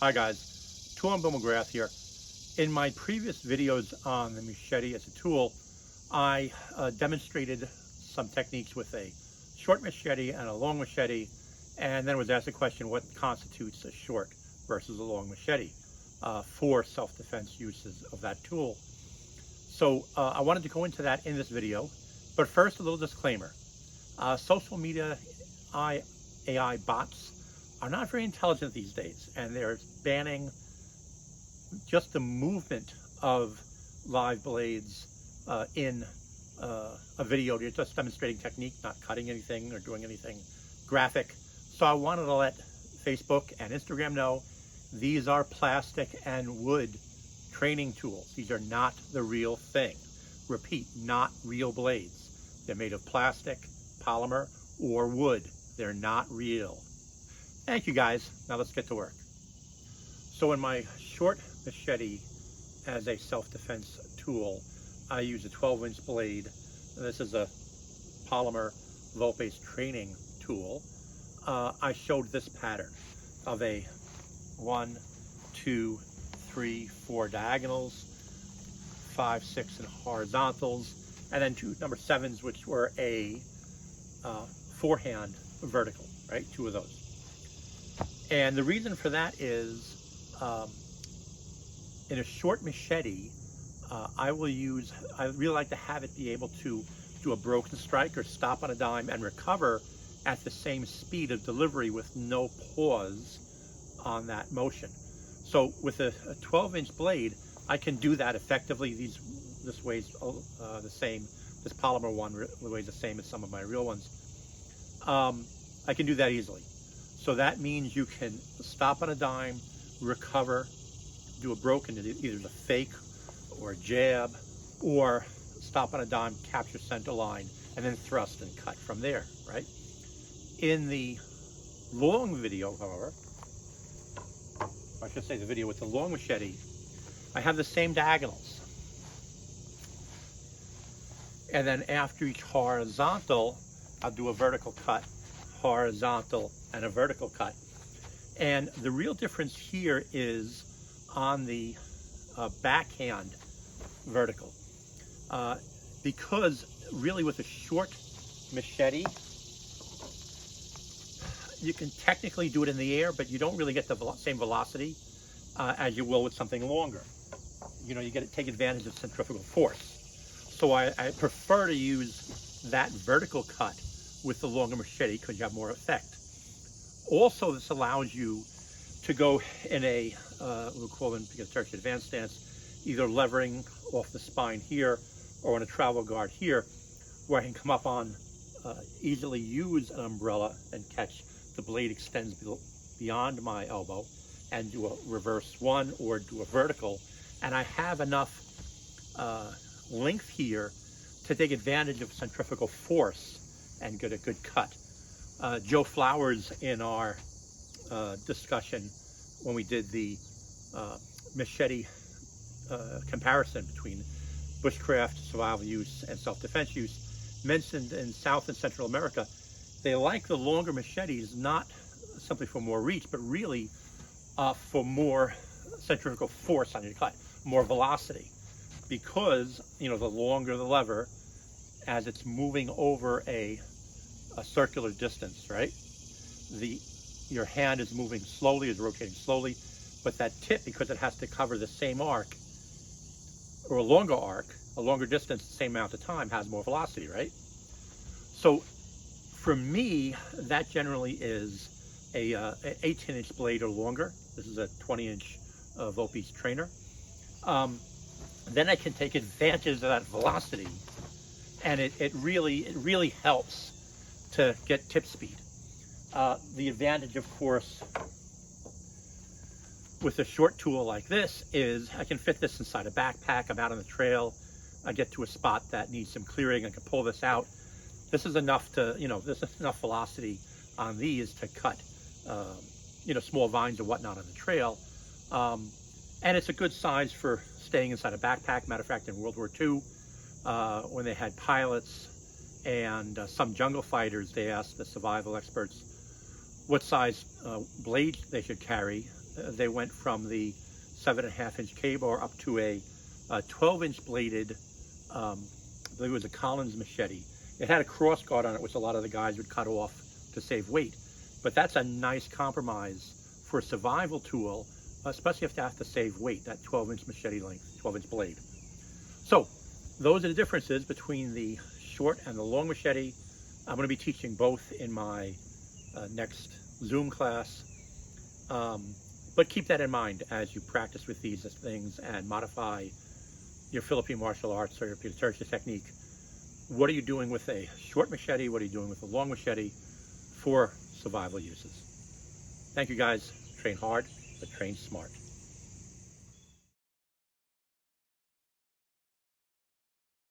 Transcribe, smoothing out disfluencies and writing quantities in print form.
Hi guys, Tool and Bill McGrath here. In my previous videos on the machete as a tool, I demonstrated some techniques with a short machete and a long machete, and then was asked the question, what constitutes a short versus a long machete for self-defense uses of that tool. So I wanted to go into that in this video, but first a little disclaimer. Social media AI bots are not very intelligent these days, and they're banning just the movement of live blades in a video. You're just demonstrating technique, not cutting anything or doing anything graphic. So I wanted to let Facebook and Instagram know these are plastic and wood training tools. These are not the real thing. Repeat, not real blades. They're made of plastic, polymer, or wood. They're not real. Thank you guys. Now let's get to work. So in my short machete as a self-defense tool, I use a 12-inch blade. This is a polymer volt-based training tool. I showed this pattern of a 1, 2, 3, 4 diagonals, 5, 6 in horizontals, and then 2 number 7s, which were a forehand vertical, right? 2 of those. And the reason for that is in a short machete, I really like to have it be able to do a broken strike or stop on a dime and recover at the same speed of delivery with no pause on that motion. So with a 12-inch blade, I can do that effectively. This weighs the same. This polymer one weighs the same as some of my real ones. I can do that easily. So that means you can stop on a dime, recover, do a broken, either the fake or a jab, or stop on a dime, capture center line, and then thrust and cut from there, right? In the long video, however, I should say the video with the long machete, I have the same diagonals. And then after each horizontal, I'll do a vertical cut, horizontal, and a vertical cut. And the real difference here is on the backhand vertical. Because really with a short machete, you can technically do it in the air, but you don't really get the same velocity as you will with something longer. You know, you take advantage of centrifugal force. So I prefer to use that vertical cut with the longer machete because you have more effect. Also, this allows you to go in a, we'll call them Pekiti-Tirsia advanced stance, either levering off the spine here or on a travel guard here, where I can come up on, easily use an umbrella and catch the blade extends beyond my elbow and do a reverse one or do a vertical. And I have enough length here to take advantage of centrifugal force and get a good cut. Joe Flowers, in our discussion when we did the machete comparison between bushcraft, survival use, and self-defense use, mentioned in South and Central America, they like the longer machetes, not simply for more reach, but really for more centrifugal force on your cut, more velocity. Because, you know, the longer the lever, as it's moving over a circular distance, right? Your hand is moving slowly, is rotating slowly, but that tip, because it has to cover the same arc, or a longer distance, the same amount of time, has more velocity, right? So for me, that generally is a 18-inch blade or longer. This is a 20-inch Volpe's trainer. Then I can take advantage of that velocity, and it really helps to get tip speed. The advantage, of course, with a short tool like this is I can fit this inside a backpack. I'm out on the trail. I get to a spot that needs some clearing. I can pull this out. This is enough to, this is enough velocity on these to cut, small vines or whatnot on the trail. And it's a good size for staying inside a backpack. Matter of fact, in World War II, when they had pilots and some jungle fighters, they asked the survival experts what size blade they should carry they went from the 7.5-inch K-bar up to a 12-inch bladed, I believe it was a Collins machete. It had a cross guard on it, which a lot of the guys would cut off to save weight. But that's a nice compromise for a survival tool, especially if you have to save weight, that 12-inch machete length, 12-inch blade. So those are the differences between the short and the long machete. I'm going to be teaching both in my next Zoom class. But keep that in mind as you practice with these things and modify your Philippine martial arts or your Pekiti-Tirsia technique. What are you doing with a short machete? What are you doing with a long machete for survival uses? Thank you guys. Train hard, but train smart.